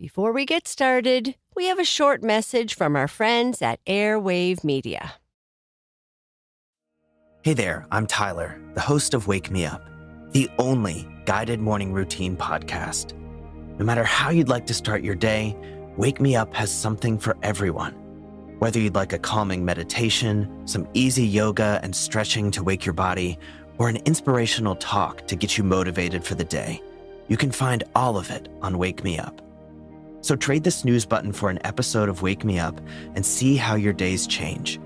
Before we get started, we have a short message from our friends at Airwave Media. Hey there, I'm Tyler, the host of Wake Me Up, the only guided morning routine podcast. No matter how you'd like to start your day, Wake Me Up has something for everyone. Whether you'd like a calming meditation, some easy yoga and stretching to wake your body, or an inspirational talk to get you motivated for the day, you can find all of it on Wake Me Up. So trade the snooze button for an episode of Wake Me Up and see how your days change.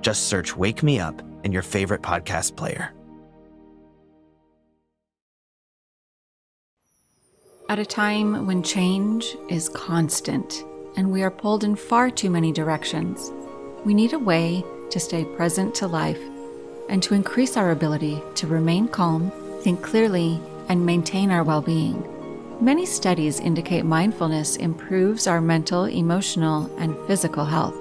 Just search Wake Me Up in your favorite podcast player. At a time when change is constant and we are pulled in far too many directions, we need a way to stay present to life and to increase our ability to remain calm, think clearly, and maintain our well-being. Many studies indicate mindfulness improves our mental, emotional, and physical health.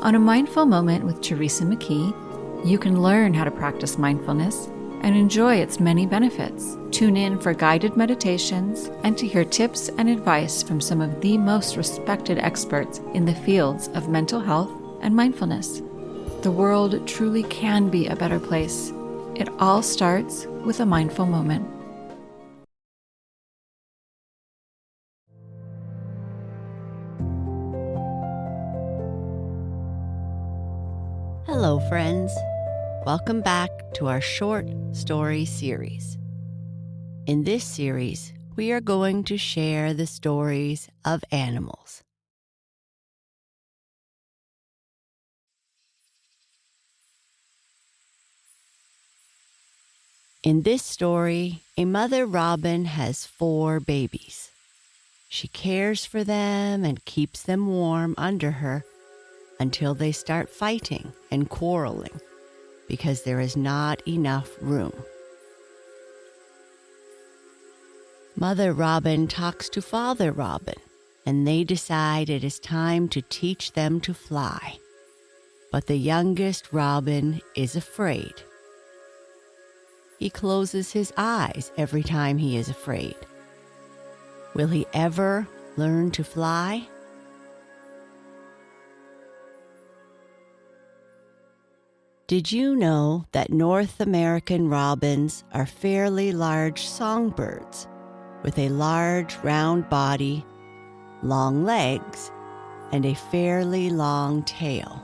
On a Mindful Moment with Teresa McKee, you can learn how to practice mindfulness and enjoy its many benefits. Tune in for guided meditations and to hear tips and advice from some of the most respected experts in the fields of mental health and mindfulness. The world truly can be a better place. It all starts with a mindful moment. Hello, friends. Welcome back to our short story series. In this series, we are going to share the stories of animals. In this story, a mother robin has 4 babies. She cares for them and keeps them warm under her until they start fighting and quarreling because there is not enough room. Mother Robin talks to Father Robin, and they decide it is time to teach them to fly. But the youngest Robin is afraid. He closes his eyes every time he is afraid. Will he ever learn to fly? Did you know that North American robins are fairly large songbirds with a large round body, long legs, and a fairly long tail?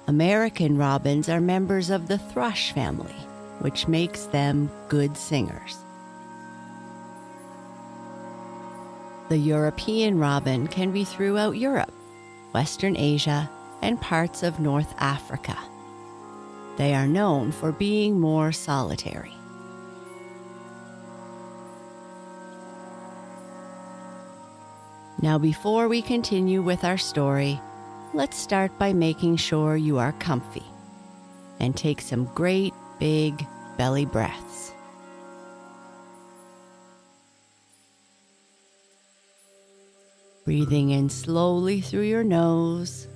American robins are members of the thrush family, which makes them good singers. The European robin can be throughout Europe, Western Asia, and parts of North Africa. They are known for being more solitary. Now, before we continue with our story, let's start by making sure you are comfy and take some great big belly breaths. Breathing in slowly through your nose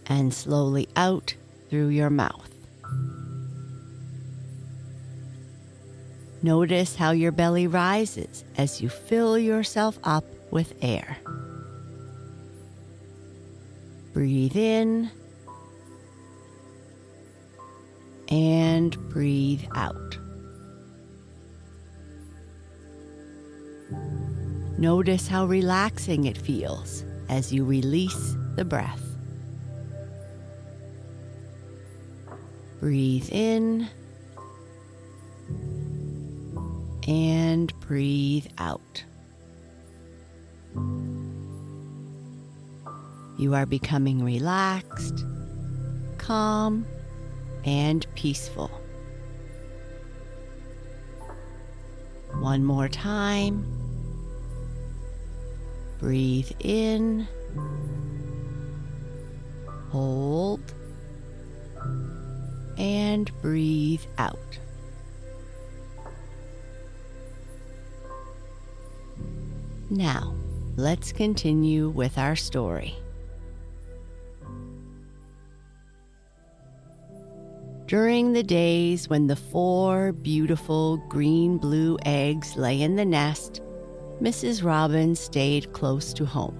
and slowly out through your mouth. Notice how your belly rises as you fill yourself up with air. Breathe in and breathe out. Notice how relaxing it feels as you release the breath. Breathe in and breathe out. You are becoming relaxed, calm, and peaceful. One more time. Breathe in, hold, and breathe out. Now, let's continue with our story. During the days when the 4 beautiful green-blue eggs lay in the nest, Mrs. Robin stayed close to home.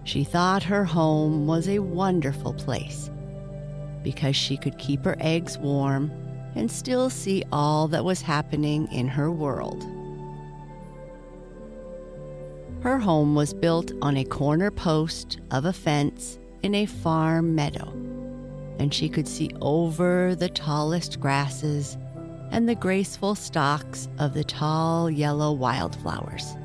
She thought her home was a wonderful place because she could keep her eggs warm and still see all that was happening in her world. Her home was built on a corner post of a fence in a farm meadow, and she could see over the tallest grasses and the graceful stalks of the tall yellow wildflowers.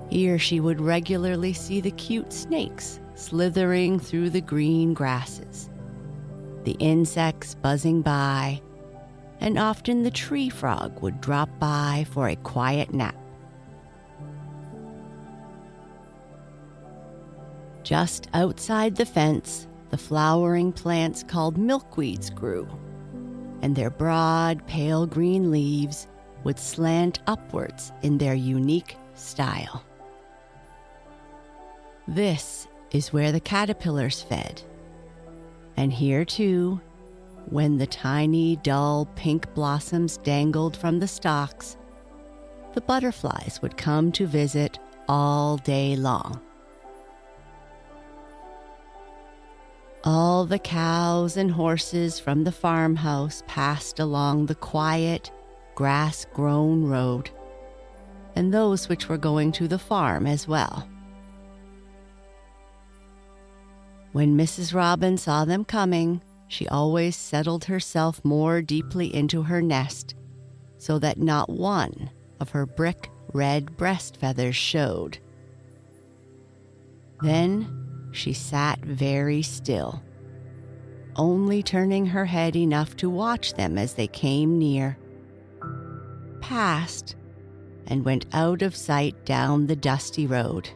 Here she would regularly see the cute snakes slithering through the green grasses, the insects buzzing by, and often the tree frog would drop by for a quiet nap. Just outside the fence, the flowering plants called milkweeds grew, and their broad, pale green leaves would slant upwards in their unique style. This is where the caterpillars fed. And here too, when the tiny, dull pink blossoms dangled from the stalks, the butterflies would come to visit all day long. All the cows and horses from the farmhouse passed along the quiet, grass-grown road, and those which were going to the farm as well. When Mrs. Robin saw them coming, she always settled herself more deeply into her nest so that not one of her brick red breast feathers showed. Then she sat very still, only turning her head enough to watch them as they came near, passed, and went out of sight down the dusty road.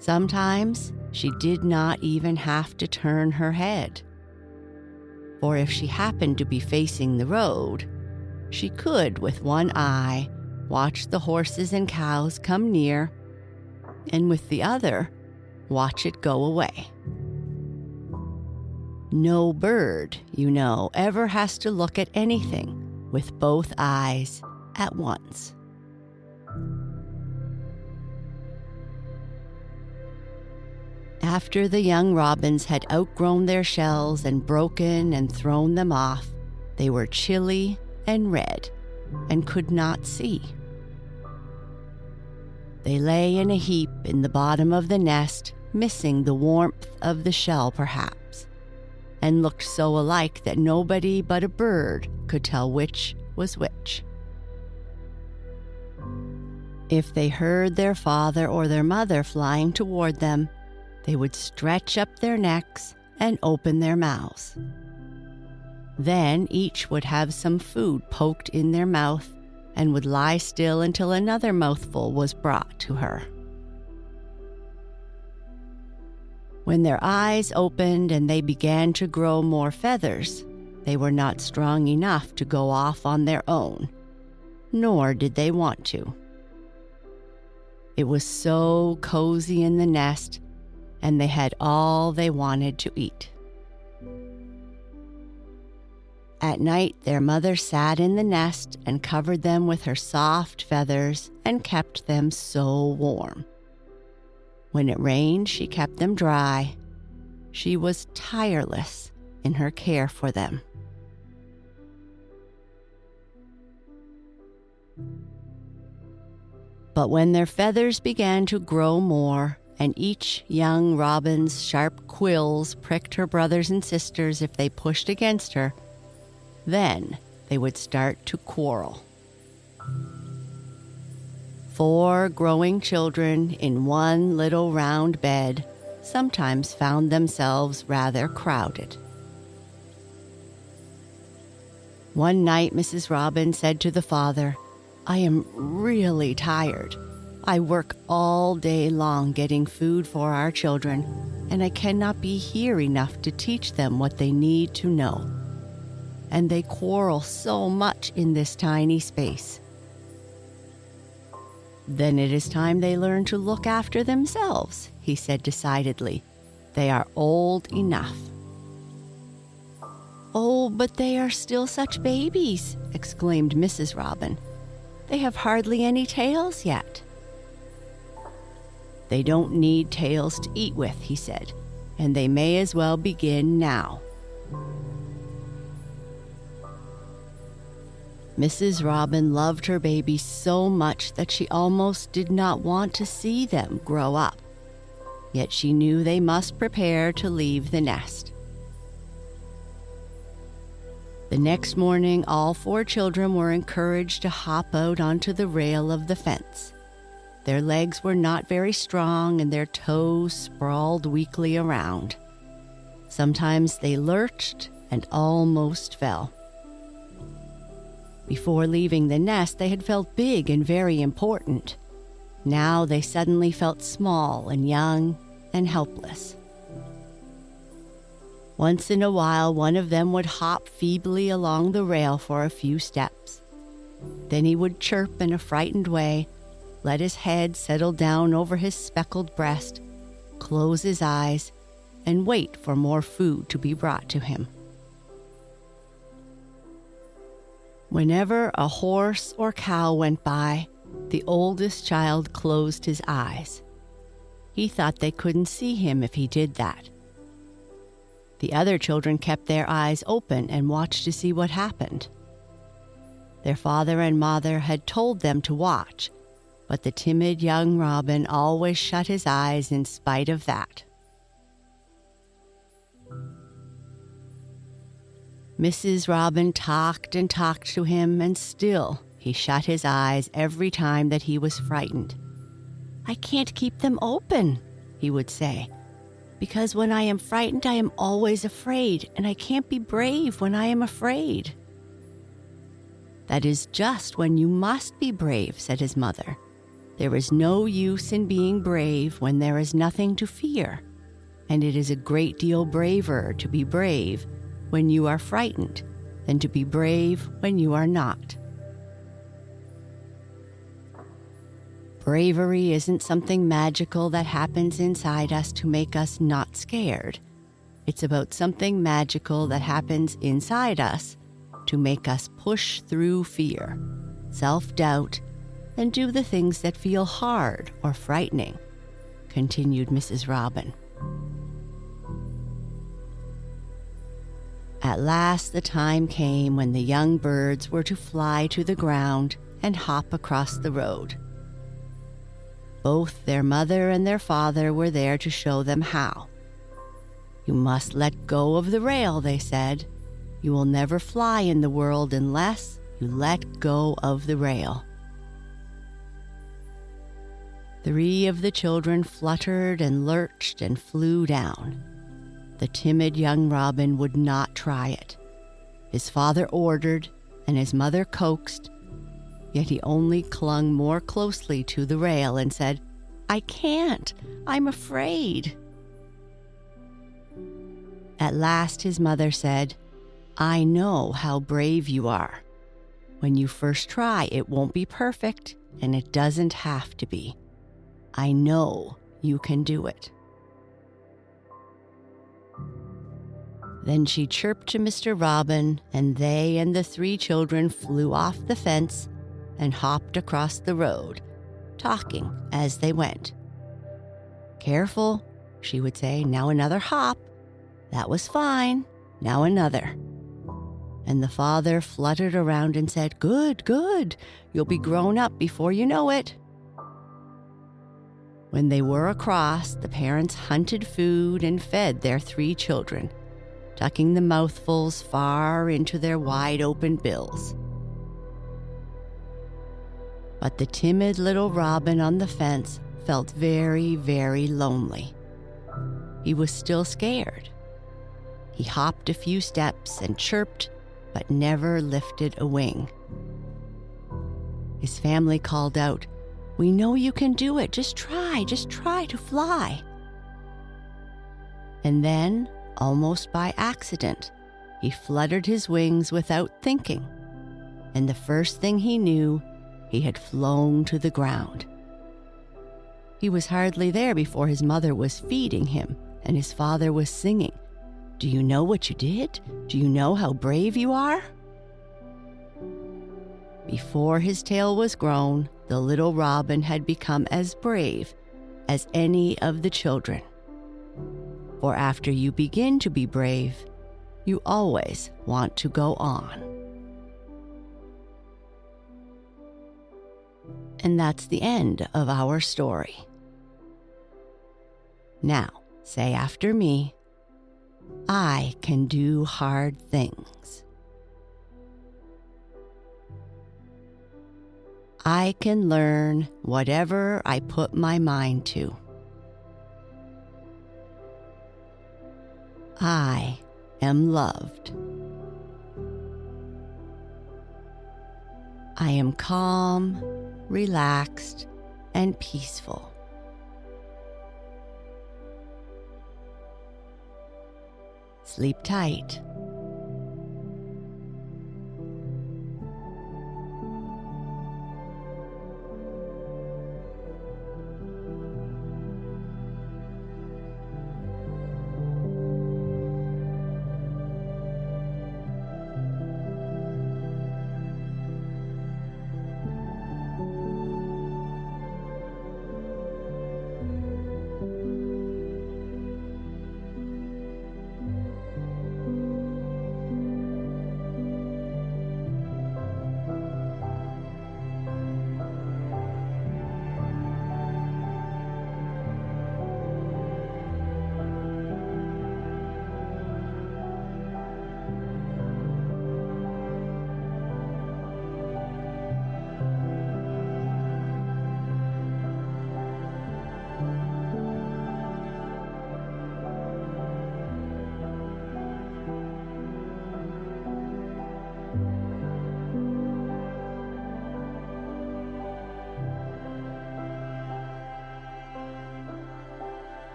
Sometimes she did not even have to turn her head, for if she happened to be facing the road, she could, with one eye, watch the horses and cows come near, and with the other, watch it go away. No bird, you know, ever has to look at anything with both eyes at once. After the young robins had outgrown their shells and broken and thrown them off, they were chilly and red and could not see. They lay in a heap in the bottom of the nest, missing the warmth of the shell perhaps, and looked so alike that nobody but a bird could tell which was which. If they heard their father or their mother flying toward them, they would stretch up their necks and open their mouths. Then each would have some food poked in their mouth and would lie still until another mouthful was brought to her. When their eyes opened and they began to grow more feathers, they were not strong enough to go off on their own, nor did they want to. It was so cozy in the nest, and they had all they wanted to eat. At night, their mother sat in the nest and covered them with her soft feathers and kept them so warm. When it rained, she kept them dry. She was tireless in her care for them. But when their feathers began to grow more, and each young robin's sharp quills pricked her brothers and sisters if they pushed against her, then they would start to quarrel. 4 growing children in one little round bed sometimes found themselves rather crowded. One night, Mrs. Robin said to the father, "I am really tired. I work all day long getting food for our children, and I cannot be here enough to teach them what they need to know. And they quarrel so much in this tiny space." "Then it is time they learn to look after themselves," he said decidedly. They are old enough." "Oh, but they are still such babies," exclaimed Mrs. Robin. "They have hardly any tails yet." "They don't need tails to eat with," he said, "and they may as well begin now." Mrs. Robin loved her babies so much that she almost did not want to see them grow up. Yet she knew they must prepare to leave the nest. The next morning, all 4 children were encouraged to hop out onto the rail of the fence. Their legs were not very strong and their toes sprawled weakly around. Sometimes they lurched and almost fell. Before leaving the nest, they had felt big and very important. Now they suddenly felt small and young and helpless. Once in a while, one of them would hop feebly along the rail for a few steps. Then he would chirp in a frightened way, let his head settle down over his speckled breast, close his eyes, and wait for more food to be brought to him. Whenever a horse or cow went by, the oldest child closed his eyes. He thought they couldn't see him if he did that. The other children kept their eyes open and watched to see what happened. Their father and mother had told them to watch, but the timid young robin always shut his eyes in spite of that. Mrs. Robin talked and talked to him, and still he shut his eyes every time that he was frightened. "I can't keep them open," he would say, "because when I am frightened, I am always afraid, and I can't be brave when I am afraid." "That is just when you must be brave," said his mother. "There is no use in being brave when there is nothing to fear, and it is a great deal braver to be brave when you are frightened than to be brave when you are not." Bravery isn't something magical that happens inside us to make us not scared. It's about something magical that happens inside us to make us push through fear, self-doubt, and do the things that feel hard or frightening, continued Mrs. Robin. At last the time came when the young birds were to fly to the ground and hop across the road. Both their mother and their father were there to show them how. "You must let go of the rail," they said. "You will never fly in the world unless you let go of the rail." 3 of the children fluttered and lurched and flew down. The timid young robin would not try it. His father ordered, and his mother coaxed, yet he only clung more closely to the rail and said, "I can't, I'm afraid." At last his mother said, "I know how brave you are. When you first try, it won't be perfect, and it doesn't have to be. I know you can do it." Then she chirped to Mr. Robin, and they and the 3 children flew off the fence and hopped across the road, talking as they went. "Careful," she would say, "now another hop. That was fine, now another." And the father fluttered around and said, "Good, good, you'll be grown up before you know it." When they were across, the parents hunted food and fed their 3 children, tucking the mouthfuls far into their wide-open bills. But the timid little robin on the fence felt very, very lonely. He was still scared. He hopped a few steps and chirped, but never lifted a wing. His family called out, "We know you can do it. Just try to fly." And then, almost by accident, he fluttered his wings without thinking, and the first thing he knew, he had flown to the ground. He was hardly there before his mother was feeding him and his father was singing, "Do you know what you did? Do you know how brave you are?" Before his tail was grown, the little robin had become as brave as any of the children. For after you begin to be brave, you always want to go on. And that's the end of our story. Now, say after me, I can do hard things. I can learn whatever I put my mind to. I am loved. I am calm, relaxed, and peaceful. Sleep tight.